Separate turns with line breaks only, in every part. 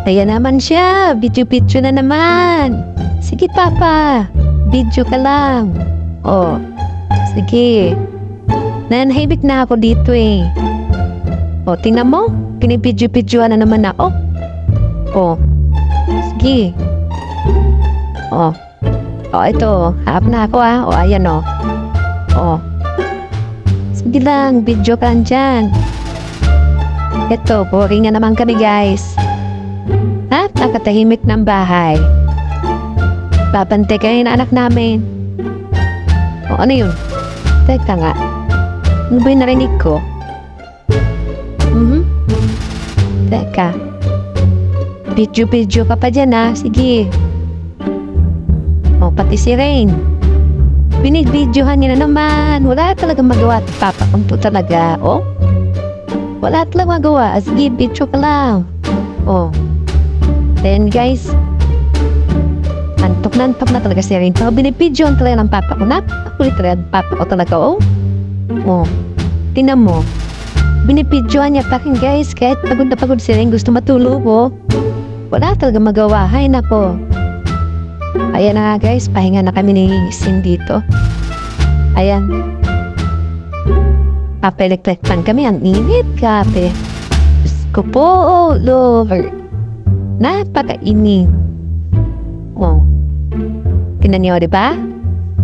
Ayan naman siya. Video-video na naman. Sige, Papa. Video ka lang. Oh, sige. Nanahimik na ako dito eh. Oh, tingnan mo. Pinibidyo-bidyoan na naman ako. Oh, sige. Oh, oh, ito. Harap na ako ah. Oh, ayan oh. Oh. Sige lang, video ka dyan. Ito, boring na naman kami guys. Ha? Nakatahimik ng bahay. Babante kayo na anak namin. O ano yun? Teka nga. Ano ba yung narinig ko? Teka. Video-video ka pa dyan ha. Sige. O pati si Rain. Binidyohan niya na naman. Wala talagang magawa. Papa kung to talaga. O? Wala talagang magawa. Sige, video ka lang. O. Then guys, antok na talaga si Rain. Pero binibidyohan talaga ng papa ko. Napakulit talaga ng papa ko talaga. O? O. Tingnan mo. Binibidyohan niya pa rin guys. Kahit pagod na pagod si Rain. Gusto matulog o. Wala talaga magawa. Hay nako. Ayan na nga guys. Pahinga na kami ni Sin dito. Ayan. Kape-electric fan kami. Ang init kape. Diyos ko po. Lover. Napakainit. Oh. Tingnan niyo, diba?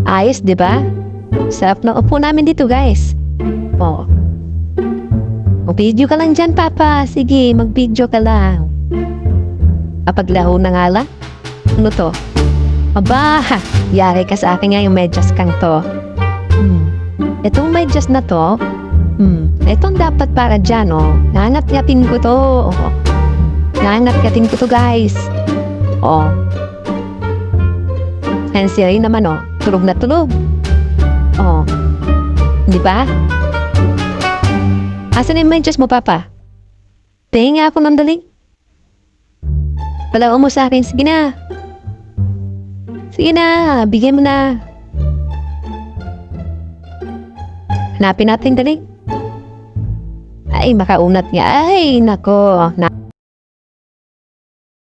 Ayos, diba? Sarap na upo namin dito, guys. Oh. Mag-video ka lang dyan, Papa. Sige, mag-video ka lang. Kapag laho na nga lang. Ano to? Aba, yari ka sa akin nga yung medyas kang to. Itong medyas na to, itong dapat para dyan, oh. Nangat-ngatin ko to, oh. Nangat-ngatin ko to, guys. Oh. And si Ray naman, oh. Tulog na tulog. Oh. Di ba? Asan yung medyas mo, Papa? Tingin nga ako ng daling. Palawang mo sa akin. Sige na. Sige na. Bigyan mo na. Hanapin natin daling. Ay, makaunat nga. Ay, nako.